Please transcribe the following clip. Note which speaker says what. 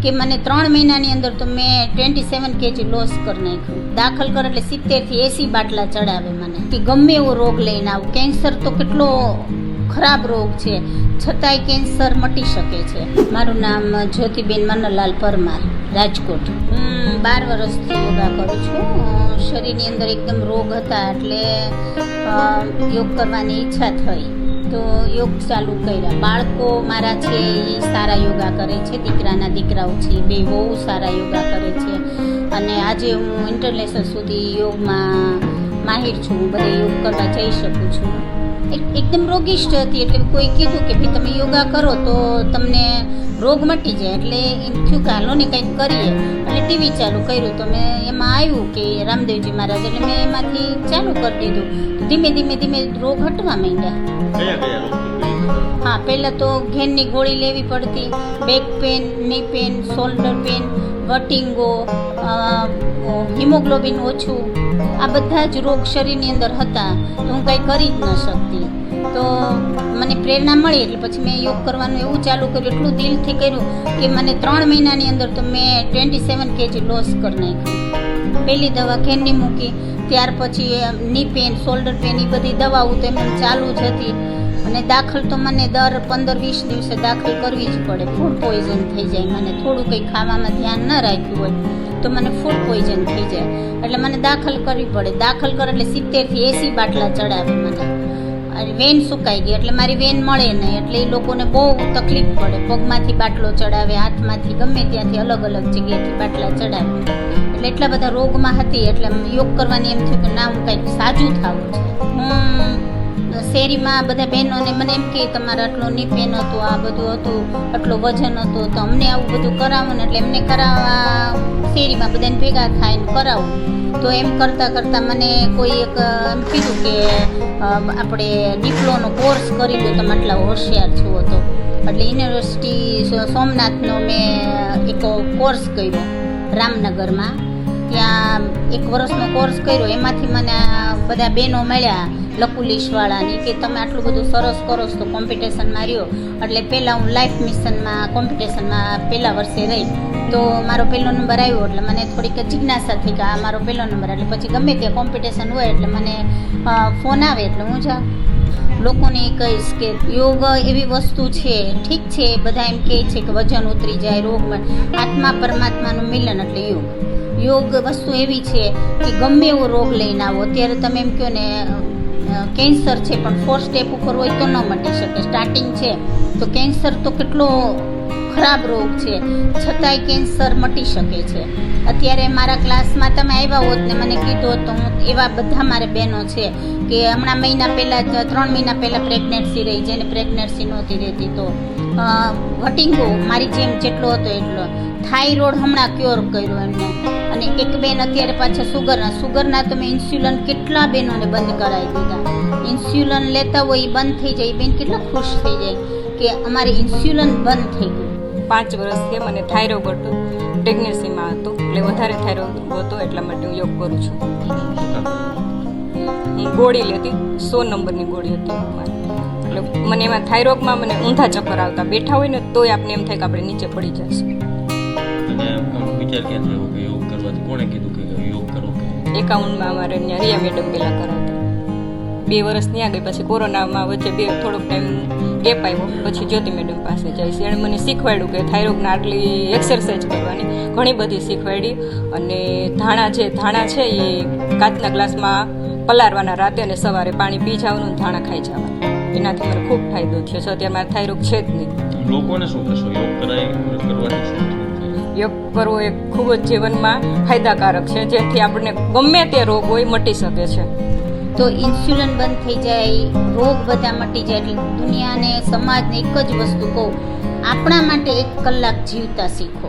Speaker 1: કે મને 3 મહિનાની અંદર તો મેં 27 kg લોસ કરી નાખ્યું. દાખલ કર એટલે 70 થી 80 બાટલા ચડાવે મને, કે ગમે એવો રોગ લઈને આવું. કેન્સર તો કેટલો ખરાબ રોગ છે, છતાંય કેન્સર મટી શકે છે. મારું નામ જ્યોતિબેન મનલાલ પરમાર, રાજકોટ. હું 12 વર્ષથી યોગા કરું છું. શરીરની અંદર એકદમ રોગ હતા એટલે યોગ કરવાની ઈચ્છા થઈ તો યોગ ચાલુ કર્યા. બાળકો મારા છે એ સારા યોગા કરે છે, દીકરાના દીકરાઓ છે બે બહુ સારા યોગા કરે છે. અને આજે હું ઇન્ટરનેશનલ સુધી યોગમાં માહિર છું, બધે યોગ કરવા જઈ શકું છું. એકદમ રોગિષ્ટ હતી એટલે કોઈ કીધું કે ભાઈ તમે યોગા કરો તો તમને રોગ મટી જાય. એટલે એમ થયું કે હાલો ને કંઈક કરીએ. એટલે ટીવી ચાલુ કર્યું તો મેં એમાં આવ્યું કે રામદેવજી મહારાજ, એટલે મેં એમાંથી ચાલુ કરી દીધું. ધીમે ધીમે ધીમે રોગ હટવા માંડ્યા. હા, પહેલાં તો ઘેનની ગોળી લેવી પડતી, બેક પેન, ની પેન, શોલ્ડર પેન, વટિંગો, હિમોગ્લોબિન ઓછું, આ બધા જ રોગ શરીરની અંદર હતા. તો હું કંઈ કરી જ ન શકતી. તો મને પ્રેરણા મળી એટલે પછી મેં યોગ કરવાનું એવું ચાલુ કર્યું. એટલું દિલથી કર્યું કે મને 3 મહિનાની અંદર તો મેં 27 kg લોસ કરી નાખ્યું. પહેલી દવા ઘેનની મૂકી, ત્યાર પછી ની પેન, શોલ્ડર પેન, એ બધી દવાઓ તો એમ ચાલુ જ હતી. અને દાખલ તો મને દર 15-20 દિવસે દાખલ કરવી જ પડે. ફૂડ પોઈઝન થઈ જાય. મને થોડું કંઈ ખાવામાં ધ્યાન ન રાખ્યું હોય તો મને ફૂડ પોઈઝન થઈ જાય, એટલે મને દાખલ કરવી પડે. દાખલ કરે એટલે 70 થી 80 બાટલા ચડાવે મને. અને વેન સુકાઈ ગઈ એટલે મારી વેન મળે નહીં, એટલે એ લોકોને બહુ તકલીફ પડે. પગમાંથી બાટલો ચડાવે, હાથમાંથી, ગમે ત્યાંથી અલગ અલગ જગ્યાએથી બાટલા ચડાવે. એટલે એટલા બધા રોગમાં હતી એટલે યોગ કરવાની એમ થયું કે ના, હું કંઈક સાજું થવું છે. હું શેરીમાં બધા બહેનોને મને એમ કે તમારે આટલો ની પેન હતું, આ બધું હતું, આટલો વજન હતું, તો અમને આવું બધું કરાવો ને. એટલે એમને કરાવવા શેરીમાં બધાને ભેગા થાય ને કરાવું. તો એમ કરતાં કરતાં મને કોઈ એક એમ કીધું કે આપણે ડિપ્લોનો કોર્સ કરી લો, તમે આટલા હોશિયાર છો તો. એટલે યુનિવર્સિટી સોમનાથનો મેં એક કોર્સ કર્યો રામનગરમાં. ત્યાં 1 વર્ષનો કોર્સ કર્યો. એમાંથી મને બધા બહેનો મળ્યા લકુલીશવાળાની, કે તમે આટલું બધું સરસ કરો છો તો કોમ્પિટિશનમાં રહ્યો. એટલે પહેલાં હું લાઈફ મિશનમાં કોમ્પિટિશનમાં પહેલા વર્ષે રહી. તો મારો પહેલો નંબર આવ્યો એટલે મને થોડીક જિજ્ઞાસા થઈ કે આ મારો પહેલો નંબર. એટલે પછી ગમે ત્યાં કોમ્પિટિશન હોય એટલે મને ફોન આવે એટલે હું જાઉં. લોકોને એ કહીશ કે યોગ એવી વસ્તુ છે. ઠીક છે, બધા એમ કહે છે કે વજન ઉતરી જાય, રોગમાં, આત્મા પરમાત્માનું મિલન એટલે યોગ. યોગ વસ્તુ એવી છે કે ગમે એવો રોગ લઈને આવો. અત્યારે તમે એમ કહો ને કેન્સર છે પણ 4 સ્ટેપ ઉપર હોય તો ન મટી શકે. સ્ટાર્ટિંગ છે તો કેન્સર તો કેટલો ખરાબ રોગ છે, છતાંય કેન્સર મટી શકે છે. અત્યારે મારા ક્લાસમાં તમે આવ્યા હોત ને મને કીધું હોત તો હું એવા બધા મારે બહેનો છે કે હમણાં મહિના પહેલાં 3 મહિના પહેલાં પ્રેગ્નન્સી રહી, જેને પ્રેગ્નન્સી નહોતી રહેતી. તો વટિંગો મારી જેમ જેટલો હતો એટલો. થાઇરોઇડ હમણાં ક્યોર કર્યો એમને. અને એક બેન અત્યારે પાછા સુગરના તો મેં ઇન્સ્યુલન કેટલા બહેનોને બંધ કરાવી દીધા. ઇન્સ્યુલન લેતા હોય એ બંધ થઈ જાય, બેન કેટલા ખુશ થઈ જાય કે અમારે ઇન્સ્યુલન બંધ થઈ ગયું.
Speaker 2: 5 વર્ષથી મને થાઇરોઇડ હતું, પ્રેગ્નન્સીમાં હતું એટલે વધારે થાઇરોઇડ હતો, એટલા માટે હું યોગ કરું છું. હું ગોળી લેતી, 100 નંબરની ગોળી હતી મારી. એટલે મને એમાં થાઇરોઇડમાં મને ઊંધા ચક્કર આવતા, બેઠા હોય ને તોય આપણે એમ થાય કે આપણે નીચે પડી જઈશું. એકાઉન્ટમાં અમારે ત્યાં રિયા મેડમ પહેલાં કરાવતા. 2 વર્ષ ત્યાં ગઈ, પછી કોરોનામાં વચ્ચે થોડોક ટાઈમ ગેપ આવ્યો, પછી જ્યોતિ મેડમ પાસે જઈશ. એણે મને શીખવાડ્યું કે થાઇરોઇડના આટલી એક્સરસાઇઝ કરવાની, ઘણી બધી શીખવાડી. અને ધાણા છે એ કાચના ગ્લાસમાં પલાળવાના રાતે, અને સવારે પાણી પી જવાનું, ધાણા ખાઈ જવાનું. એનાથી મને ખૂબ ફાયદો થયો છે. અત્યારે મારે થાઇરોઇડ છે જ નહીં.
Speaker 3: લોકોને શું કહેશો કરવાથી?
Speaker 2: યોગ કરવો એ ખૂબ જ જીવનમાં ફાયદાકારક છે, જેથી આપણને ગમે તે રોગ હોય મટી શકે છે.
Speaker 1: તો ઇન્સ્યુલન બંધ થઈ જાય, રોગ બધા મટી જાય. એટલે દુનિયાને, સમાજને એક જ વસ્તુ કહું, આપણા માટે 1 કલાક જીવતા શીખો.